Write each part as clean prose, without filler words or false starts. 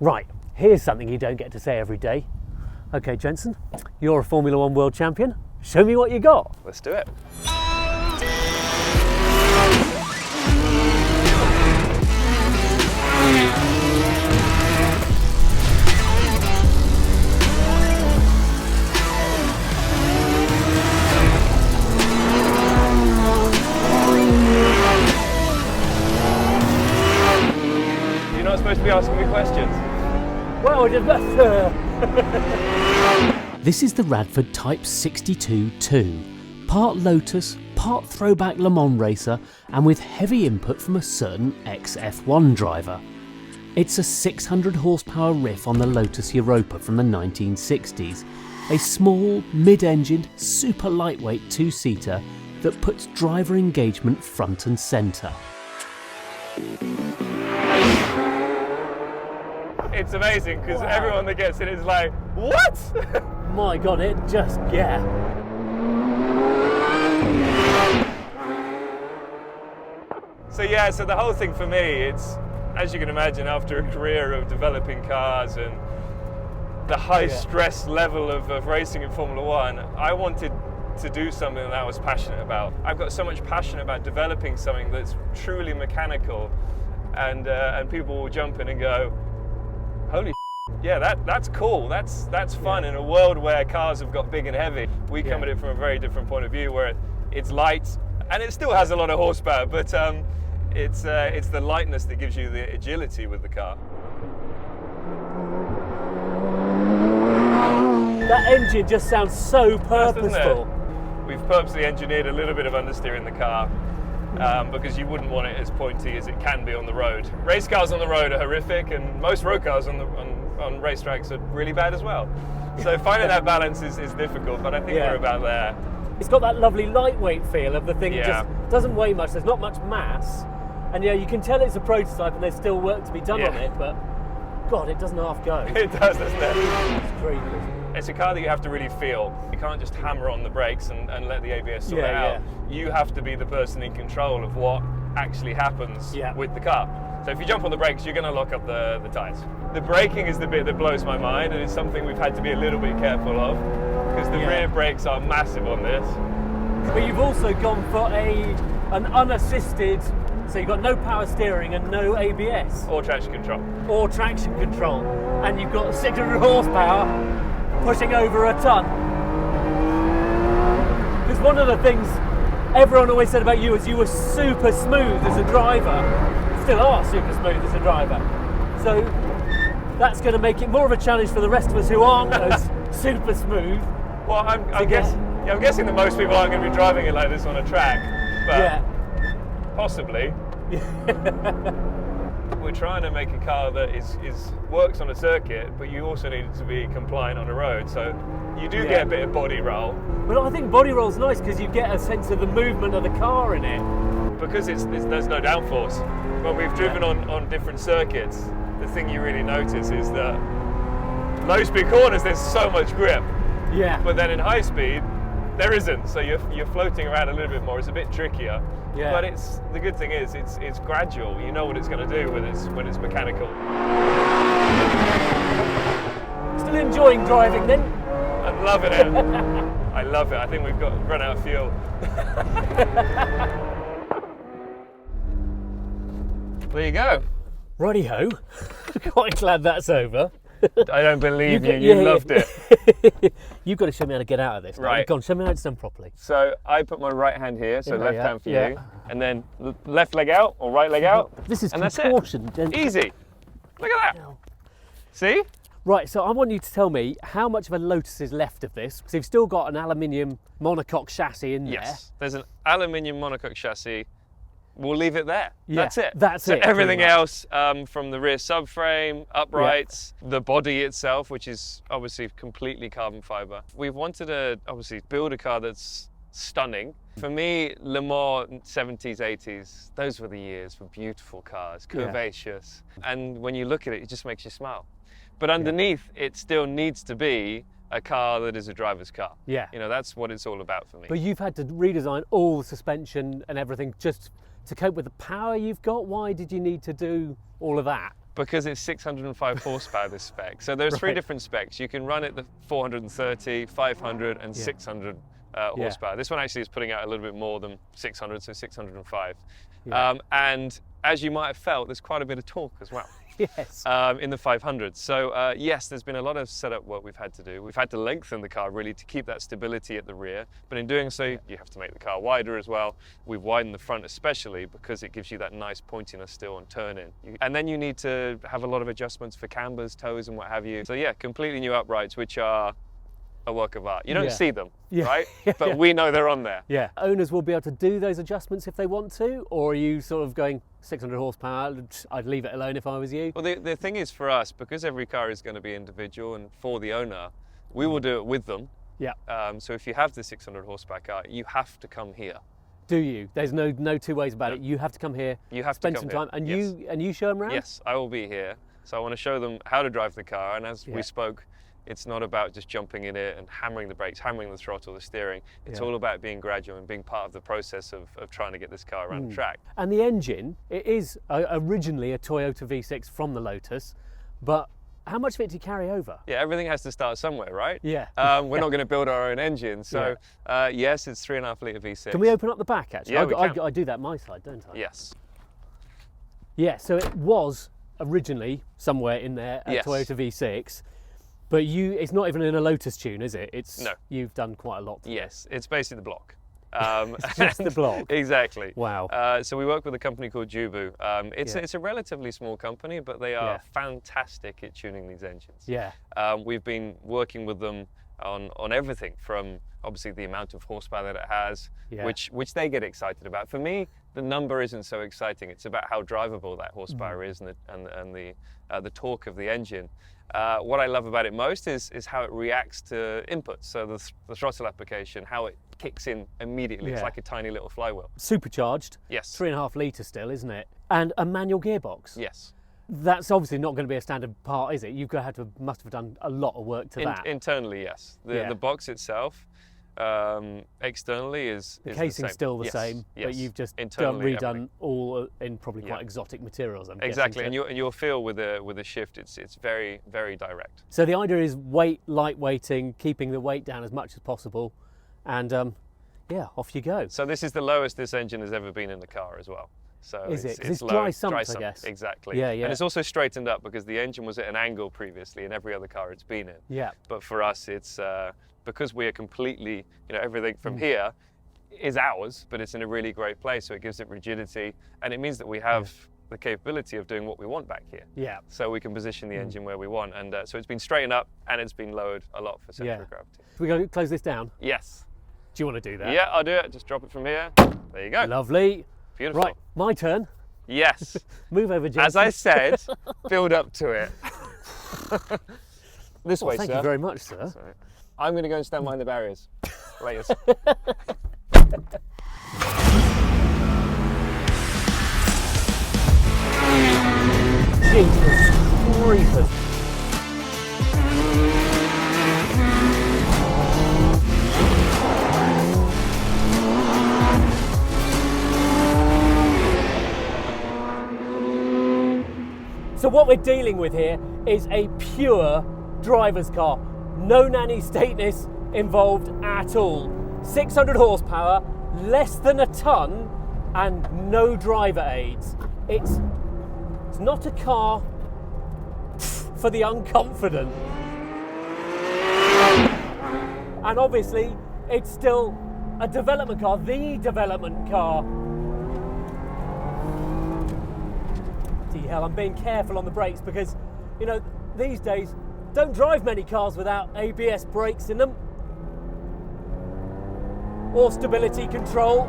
Right, here's something you don't get to say every day. Okay, Jenson, you're a Formula One world champion. Show me what you got. Let's do it. You're not supposed to be asking me questions. Well, This is the Radford Type 62-2, part Lotus, part throwback Le Mans racer, and with heavy input from a certain ex-F1 driver. It's a 600 horsepower riff on the Lotus Europa from the 1960s, a small, mid-engined, super lightweight two-seater that puts driver engagement front and centre. It's amazing because everyone that gets it is like, what? My God, it just, yeah. So the whole thing for me, it's, as you can imagine, after a career of developing cars and the high stress level of racing in Formula One, I wanted to do something that I was passionate about. I've got so much passion about developing something that's truly mechanical, and people will jump in and go, holy yeah, that's cool, that's fun in a world where cars have got big and heavy. We come at it from a very different point of view where it's light and it still has a lot of horsepower, but it's the lightness that gives you the agility with the car. That engine just sounds so purposeful. We've purposely engineered a little bit of understeer in the car because you wouldn't want it as pointy as it can be on the road. Race cars on the road are horrific, and most road cars on racetracks are really bad as well. So finding that balance is difficult, but I think we're about there. It's got that lovely lightweight feel of the thing. It just doesn't weigh much, there's not much mass, and you can tell it's a prototype and there's still work to be done on it, but God, it doesn't half go. It does, doesn't it? It's crazy. It's a car that you have to really feel. You can't just hammer on the brakes and let the ABS sort it out. You have to be the person in control of what actually happens with the car. So if you jump on the brakes, you're going to lock up the tyres. The braking is the bit that blows my mind, and it's something we've had to be a little bit careful of, because the rear brakes are massive on this. But you've also gone for an unassisted, so you've got no power steering and no ABS. Or traction control. Or traction control. And you've got 600 horsepower pushing over a ton. Because one of the things everyone always said about you is you were super smooth as a driver. Still are super smooth as a driver. So that's going to make it more of a challenge for the rest of us who aren't as super smooth. Well, I'm guessing that most people aren't going to be driving it like this on a track, but possibly. We're trying to make a car that works on a circuit, but you also need it to be compliant on the road. So you do get a bit of body roll. Well, I think body roll's nice because you get a sense of the movement of the car in it. Because there's no downforce. When we've driven on different circuits, the thing you really notice is that low speed corners, there's so much grip. Yeah. But then in high speed, there isn't. So you're floating around a little bit more. It's a bit trickier. Yeah. But the good thing is it's gradual. You know what it's going to do when it's mechanical. Still enjoying driving then? I'm loving it. I love it. I think we've run out of fuel. There you go. Righty-ho. Quite glad that's over. I don't believe you loved it. You've got to show me how to get out of this. Right. Go on, show me how it's done properly. So I put my right hand here, so left hand for you, and then left leg out or right leg out. This is and contortion. That's it. Easy. Look at that. See? Right, so I want you to tell me how much of a Lotus is left of this, because you've still got an aluminium monocoque chassis in there. Yes, there's an aluminium monocoque chassis. We'll leave it there. Yeah, that's it. That's it. Everything else, from the rear subframe, uprights, the body itself, which is obviously completely carbon fiber. We've wanted to obviously build a car that's stunning. For me, Le Mans 70s, 80s, those were the years for beautiful cars, curvaceous. And when you look at it, it just makes you smile. But underneath, it still needs to be a car that is a driver's car. Yeah. You know, that's what it's all about for me. But you've had to redesign all the suspension and everything just to cope with the power you've got. Why did you need to do all of that? Because it's 605 horsepower, this spec. So there's three different specs. You can run it the 430, 500 and 600 horsepower. This one actually is putting out a little bit more than 600, so 605. And as you might have felt, there's quite a bit of torque as well. Yes. In the 500. So yes, there's been a lot of setup work we've had to do. We've had to lengthen the car really to keep that stability at the rear, but in doing so, you have to make the car wider as well. We've widened the front especially because it gives you that nice pointiness still on turn-in. And then you need to have a lot of adjustments for cambers, toes and what have you. So yeah, completely new uprights, which are a work of art. You don't see them, right? But we know they're on there. Yeah. Owners will be able to do those adjustments if they want to, or are you sort of going 600 horsepower, I'd leave it alone if I was you? Well, the thing is for us, because every car is going to be individual and for the owner, we will do it with them. Yeah. So if you have the 600 horsepower car, you have to come here. Do you? There's no two ways about it. You have to come here, you have spend to come some time, here. and you show them around? Yes, I will be here. So I want to show them how to drive the car, and as we spoke, it's not about just jumping in it and hammering the brakes, hammering the throttle, the steering. It's all about being gradual and being part of the process of trying to get this car around the track. And the engine, it is originally a Toyota V6 from the Lotus, but how much of it do you carry over? Yeah, everything has to start somewhere, right? Yeah. We're not going to build our own engine, so yes, it's 3.5 litre V6. Can we open up the back, actually? Yeah, we can. I do that my side, don't I? Yes. Yeah, so it was originally somewhere in there, a Toyota V6. But it's not even in a Lotus tune, is it? No. You've done quite a lot. Yes, it's basically the block. It's just the block. Exactly. Wow. So we work with a company called Jubu. It's a relatively small company, but they are fantastic at tuning these engines. Yeah. We've been working with them on everything from obviously the amount of horsepower that it has, which they get excited about. For me, the number isn't so exciting. It's about how drivable that horsepower is and the torque of the engine. What I love about it most is how it reacts to inputs. So the throttle application, how it kicks in immediately. It's like a tiny little flywheel. Supercharged. Yes. 3.5 litre still, isn't it? And a manual gearbox. Yes. That's obviously not going to be a standard part, is it? Must have done a lot of work to that. Internally, yes. The box itself, externally is the casing's the same. Still the same, but you've just redone all in probably quite exotic materials. I'm exactly, guessing, and you'll feel with a shift, it's very, very direct. So the idea is lightweighting, keeping the weight down as much as possible, and off you go. So this is the lowest this engine has ever been in the car as well. So it's dry sump, I guess. Exactly. Yeah. And it's also straightened up because the engine was at an angle previously in every other car it's been in. Yeah. But for us, it's because we are completely, everything from here is ours, but it's in a really great place. So it gives it rigidity, and it means that we have the capability of doing what we want back here. Yeah. So we can position the engine where we want, and so it's been straightened up and it's been lowered a lot for center of gravity. We're going to close this down. Yes. Do you want to do that? Yeah, I'll do it. Just drop it from here. There you go. Lovely. Beautiful. Right, my turn. Yes. Move over, Jenson. As I said, build up to it. This way, thank sir. you very much, sir. Sorry. I'm going to go and stand behind the barriers. Later. Jesus creepers. So what we're dealing with here is a pure driver's car. No nanny stateness involved at all. 600 horsepower, less than a ton, and no driver aids. It's not a car for the unconfident. And obviously, it's still a development car, the development car. Hell, I'm being careful on the brakes because, these days, don't drive many cars without ABS brakes in them. Or stability control,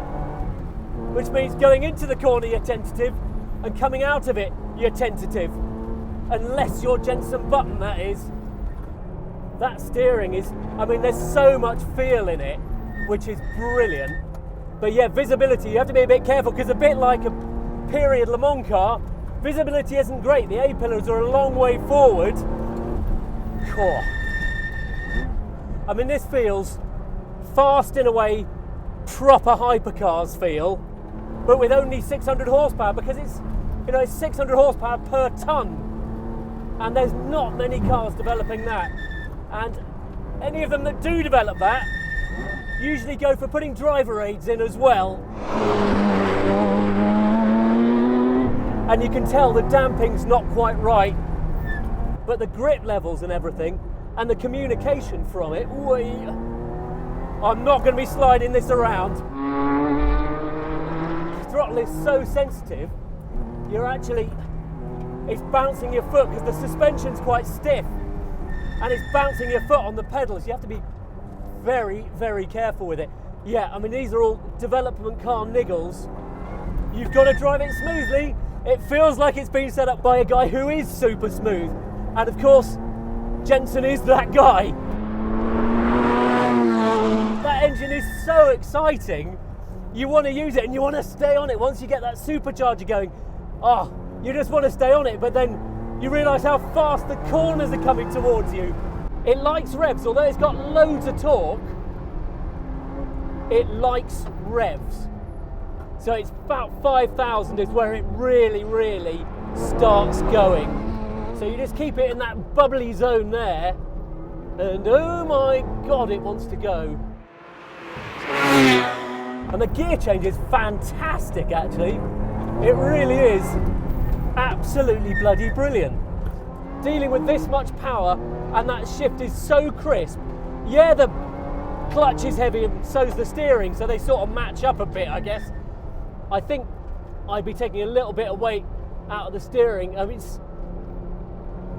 which means going into the corner you're tentative and coming out of it you're tentative. Unless you're Jenson Button, that is. That steering is, there's so much feel in it, which is brilliant. But yeah, visibility, you have to be a bit careful because a bit like a period Le Mans car, visibility isn't great. The A-pillars are a long way forward. This feels fast in a way proper hypercars feel, but with only 600 horsepower because it's 600 horsepower per ton. And there's not many cars developing that. And any of them that do develop that usually go for putting driver aids in as well. And you can tell the damping's not quite right, but the grip levels and everything, and the communication from it, I'm not going to be sliding this around. The throttle is so sensitive, it's bouncing your foot because the suspension's quite stiff, and it's bouncing your foot on the pedals. You have to be very, very careful with it. Yeah, I mean, these are all development car niggles. You've got to drive it smoothly. It feels like it's been set up by a guy who is super smooth. And of course, Jenson is that guy. That engine is so exciting. You want to use it and you want to stay on it. Once you get that supercharger going, you just want to stay on it, but then you realise how fast the corners are coming towards you. It likes revs, although it's got loads of torque, it likes revs. So it's about 5,000 is where it really, really starts going. So you just keep it in that bubbly zone there, and oh my God, it wants to go. And the gear change is fantastic, actually. It really is absolutely bloody brilliant. Dealing with this much power, and that shift is so crisp. Yeah, the clutch is heavy and so's the steering, so they sort of match up a bit, I guess. I think I'd be taking a little bit of weight out of the steering. I mean,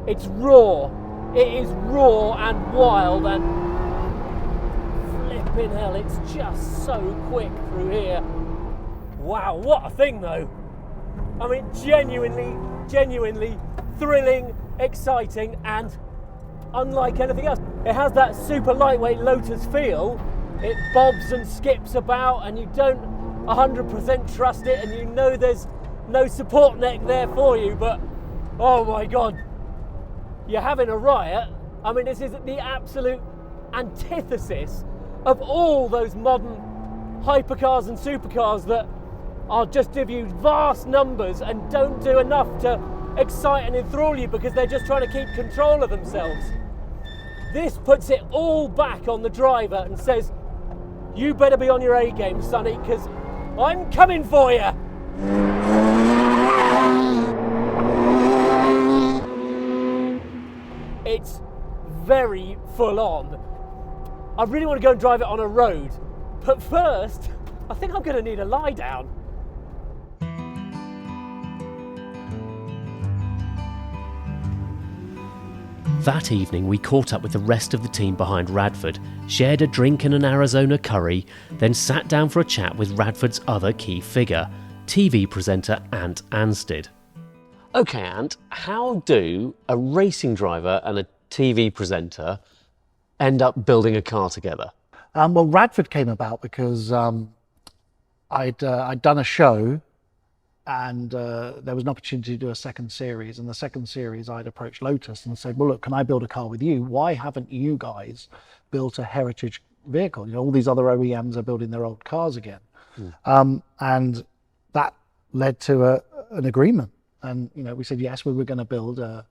it's raw. It is raw and wild, and flipping hell, it's just so quick through here. Wow, what a thing though. I mean, genuinely thrilling, exciting, and unlike anything else. It has that super lightweight Lotus feel. It bobs and skips about, and you don't 100% trust it, and you know there's no support neck there for you, but oh my God, you're having a riot. I mean, this is the absolute antithesis of all those modern hypercars and supercars that are just give you vast numbers and don't do enough to excite and enthrall you because they're just trying to keep control of themselves. This puts it all back on the driver and says, you better be on your A game, sonny, because I'm coming for you. It's very full on. I really want to go and drive it on a road, but first, I think I'm going to need a lie down. That evening we caught up with the rest of the team behind Radford, shared a drink and an Arizona curry, then sat down for a chat with Radford's other key figure, TV presenter Ant Anstead. Okay, Ant, how do a racing driver and a TV presenter end up building a car together? Well, Radford came about because I'd done a show, and there was an opportunity to do a second series. And the second series, I'd approached Lotus and said, well, look, can I build a car with you? Why haven't you guys built a heritage vehicle? You know, all these other OEMs are building their old cars again. And that led to an agreement. And, you know, we said, yes, we were going to build a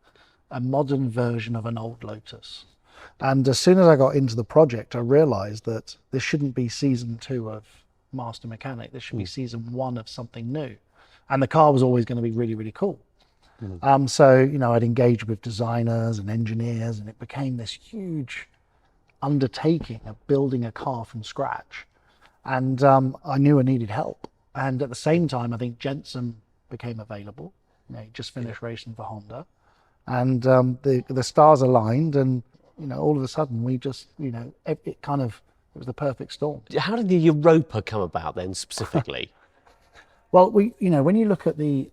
modern version of an old Lotus. And as soon as I got into the project, I realized that this shouldn't be season 2 of Master Mechanic. This should be season 1 of something new. And the car was always going to be really, really cool. So, you know, I'd engaged with designers and engineers, and it became this huge undertaking of building a car from scratch. And I knew I needed help. And at the same time, I think Jenson became available. You know, he just finished racing for Honda. And the stars aligned, and, you know, all of a sudden we just, you know, it was the perfect storm. How did the Europa come about then specifically? Well, you know, when you look at the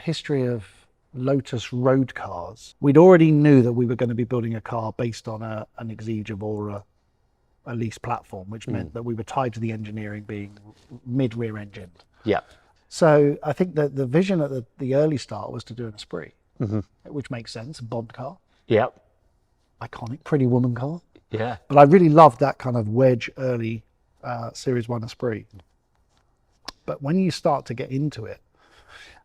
history of Lotus road cars, we'd already knew that we were going to be building a car based on an Exige or a lease platform, which meant that we were tied to the engineering being mid-rear engined. Yeah. So I think that the vision at the early start was to do an Esprit, which makes sense, a Bond car. Yeah. Iconic, pretty woman car. Yeah. But I really loved that kind of wedge early Series 1 Esprit. But when you start to get into it,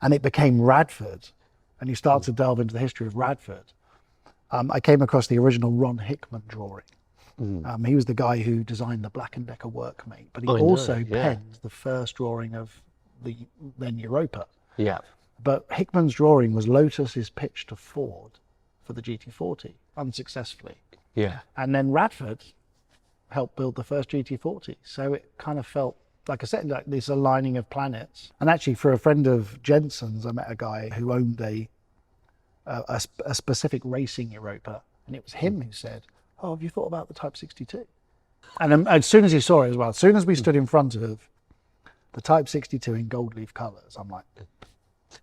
and it became Radford, and you start to delve into the history of Radford, I came across the original Ron Hickman drawing. He was the guy who designed the Black & Decker Workmate, but he also penned the first drawing of the then Europa. Yeah. But Hickman's drawing was Lotus's pitch to Ford for the GT40, unsuccessfully. Yeah. And then Radford helped build the first GT40. So it kind of felt, like I said, like this aligning of planets. And actually, for a friend of Jenson's, I met a guy who owned a specific racing Europa. And it was him who said, "Oh, have you thought about the Type 62? And as soon as he saw it as well, as soon as we stood in front of the Type 62 in gold leaf colours, I'm like...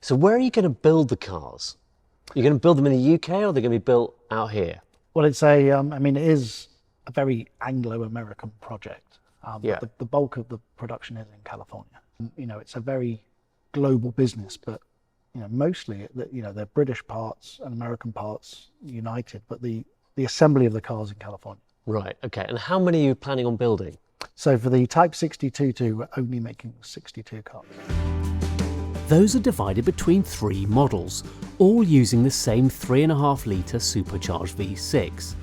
So where are you going to build the cars? You're going to build them in the UK, or are they going to be built out here? Well, it's a, I mean, it is a very Anglo-American project. The bulk of the production is in California. You know, it's a very global business, but, you know, mostly, you know, they're British parts and American parts united, but the assembly of the cars in California. Right, okay. And how many are you planning on building? So for the Type 62-2, we're only making 62 cars. Those are divided between 3 models, all using the same 3.5 litre supercharged V6.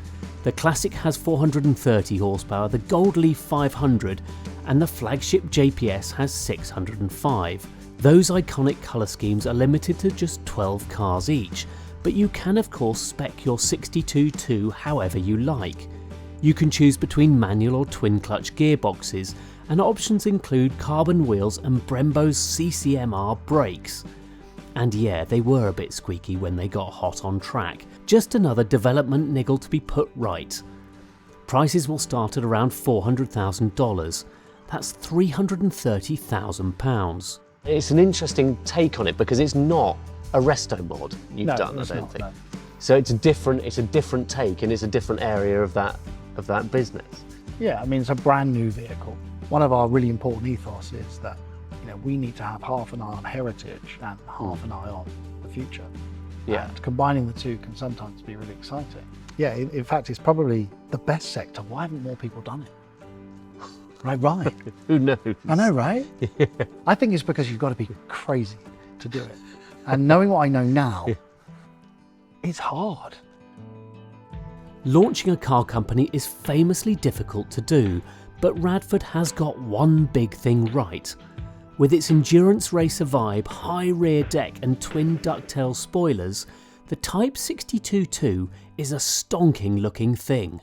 The Classic has 430 horsepower, the Gold Leaf 500, and the flagship JPS has 605. Those iconic colour schemes are limited to just 12 cars each, but you can of course spec your 62-2 however you like. You can choose between manual or twin clutch gearboxes, and options include carbon wheels and Brembo's CCMR brakes. And yeah, they were a bit squeaky when they got hot on track. Just another development niggle to be put right. Prices will start at around $400,000. That's £330,000. It's an interesting take on it because it's not a resto mod you've done, I don't think. No. So it's a different take, and it's a different area of that business. Yeah, I mean, it's a brand new vehicle. One of our really important ethos is that, you know, we need to have half an eye on heritage and half an eye on the future. Yeah. And combining the two can sometimes be really exciting. Yeah, in fact, it's probably the best sector. Why haven't more people done it? Right. Who knows? I know, right? Yeah. I think it's because you've got to be crazy to do it. And knowing what I know now, it's hard. Launching a car company is famously difficult to do, but Radford has got one big thing right. With its endurance racer vibe, high rear deck and twin ducktail spoilers, the Type 62-2 is a stonking looking thing.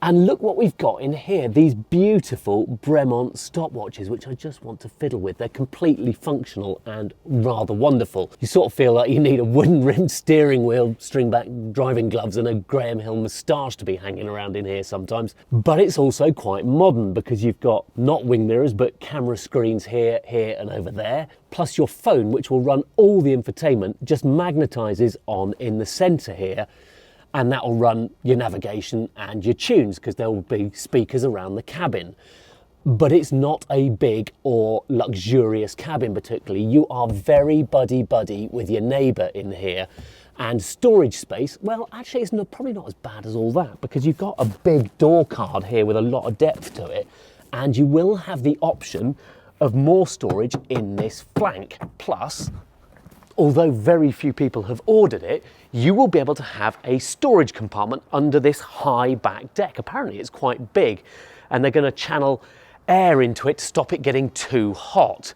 And look what we've got in here, these beautiful Bremont stopwatches, which I just want to fiddle with. They're completely functional and rather wonderful. You sort of feel like you need a wooden rimmed steering wheel, string back driving gloves and a Graham Hill moustache to be hanging around in here sometimes. But it's also quite modern because you've got not wing mirrors, but camera screens here, here and over there. Plus your phone, which will run all the infotainment, just magnetises on in the centre here. And that will run your navigation and your tunes because there will be speakers around the cabin. But it's not a big or luxurious cabin particularly. You are very buddy-buddy with your neighbour in here. And storage space, well, actually it's probably not as bad as all that because you've got a big door card here with a lot of depth to it. And you will have the option of more storage in this flank. Plus, although very few people have ordered it, you will be able to have a storage compartment under this high back deck. Apparently it's quite big and they're going to channel air into it to stop it getting too hot.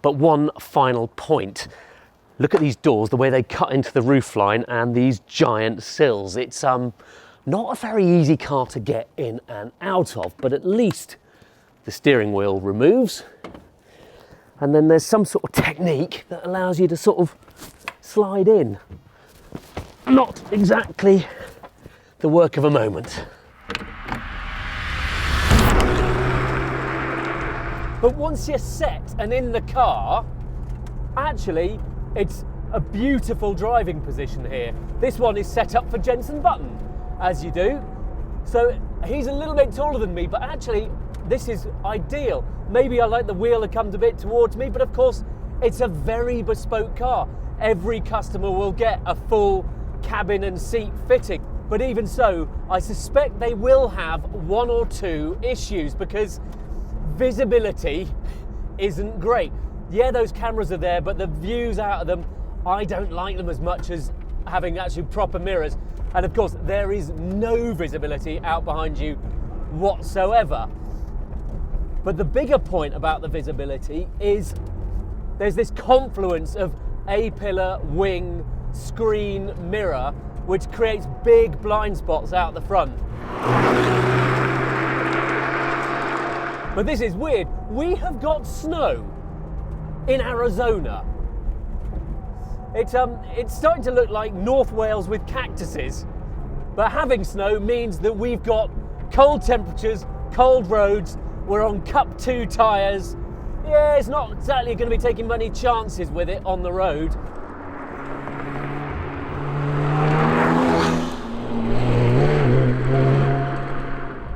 But one final point, look at these doors, the way they cut into the roofline and these giant sills. It's not a very easy car to get in and out of, but at least the steering wheel removes. And then there's some sort of technique that allows you to sort of slide in. Not exactly the work of a moment. But once you're set and in the car, actually, it's a beautiful driving position here. This one is set up for Jenson Button, as you do. So he's a little bit taller than me, but actually, this is ideal. Maybe I like the wheel that comes a bit towards me, but of course, it's a very bespoke car. Every customer will get a full cabin and seat fitting. But even so, I suspect they will have one or two issues because visibility isn't great. Yeah, those cameras are there, but the views out of them, I don't like them as much as having actually proper mirrors. And of course, there is no visibility out behind you whatsoever. But the bigger point about the visibility is there's this confluence of A-pillar, wing, screen, mirror, which creates big blind spots out the front. But this is weird. We have got snow in Arizona. It's starting to look like North Wales with cactuses. But having snow means that we've got cold temperatures, cold roads, we're on Cup 2 tyres. Yeah, it's not exactly going to be taking many chances with it on the road.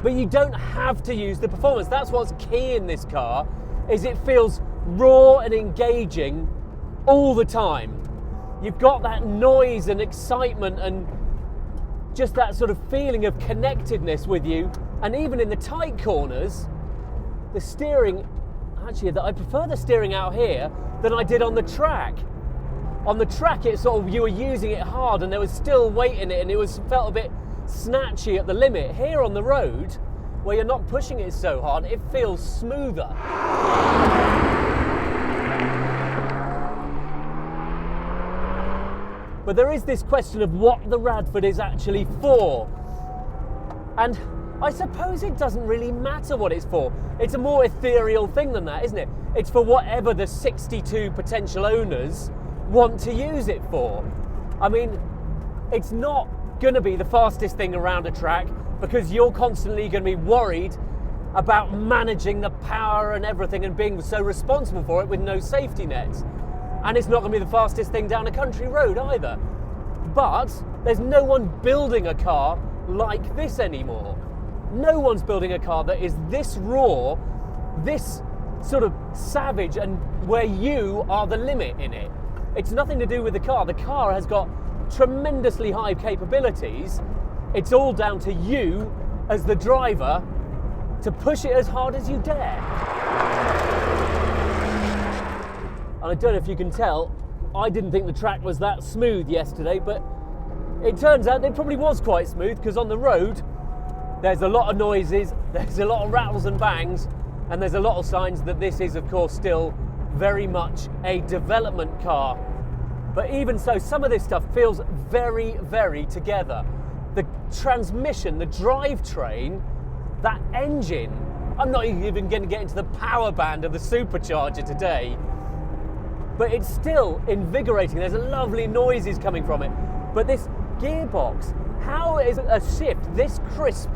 But you don't have to use the performance. That's what's key in this car, is it feels raw and engaging all the time. You've got that noise and excitement and just that sort of feeling of connectedness with you. And even in the tight corners, the steering, actually I prefer the steering out here than I did on the track. On the track, it's sort of, you were using it hard and there was still weight in it and it felt a bit snatchy at the limit. Here on the road, where you're not pushing it so hard, it feels smoother. But there is this question of what the Radford is actually for. And I suppose it doesn't really matter what it's for. It's a more ethereal thing than that, isn't it? It's for whatever the 62 potential owners want to use it for. I mean, it's not going to be the fastest thing around a track because you're constantly going to be worried about managing the power and everything and being so responsible for it with no safety nets. And it's not going to be the fastest thing down a country road either. But there's no one building a car like this anymore. No one's building a car that is this raw, this sort of savage, and where you are the limit in it. It's nothing to do with the car. The car has got tremendously high capabilities. It's all down to you as the driver to push it as hard as you dare. And I don't know if you can tell, I didn't think the track was that smooth yesterday, but it turns out it probably was quite smooth, because on the road there's a lot of noises, there's a lot of rattles and bangs, and there's a lot of signs that this is, of course, still very much a development car. But even so, some of this stuff feels very, very together. The transmission, the drivetrain, that engine, I'm not even going to get into the power band of the supercharger today, but it's still invigorating. There's lovely noises coming from it. But this gearbox, how is a shift this crisp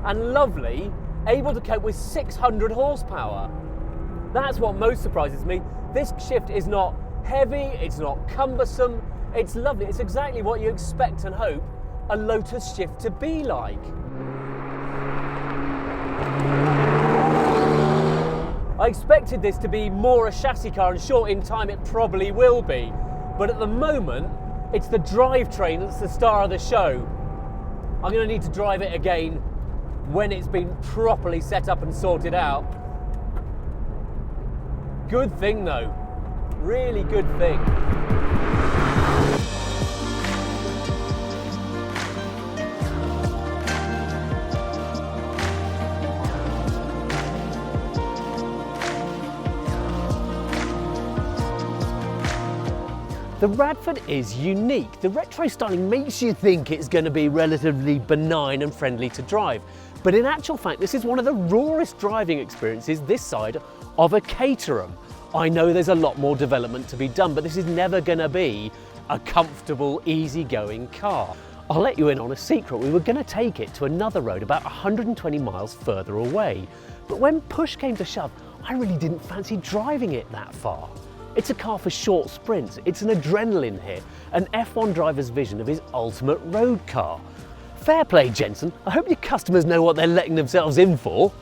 and lovely able to cope with 600 horsepower? That's what most surprises me. This shift is not heavy, it's not cumbersome, it's lovely. It's exactly what you expect and hope a Lotus shift to be like. I expected this to be more a chassis car, and sure, in time it probably will be. But at the moment, it's the drivetrain that's the star of the show. I'm going to need to drive it again when it's been properly set up and sorted out. Good thing though, really good thing. The Radford is unique. The retro styling makes you think it's going to be relatively benign and friendly to drive. But in actual fact, this is one of the rawest driving experiences this side of a Caterham. I know there's a lot more development to be done, but this is never going to be a comfortable, easygoing car. I'll let you in on a secret. We were going to take it to another road about 120 miles further away. But when push came to shove, I really didn't fancy driving it that far. It's a car for short sprints. It's an adrenaline hit, an F1 driver's vision of his ultimate road car. Fair play, Jenson. I hope your customers know what they're letting themselves in for.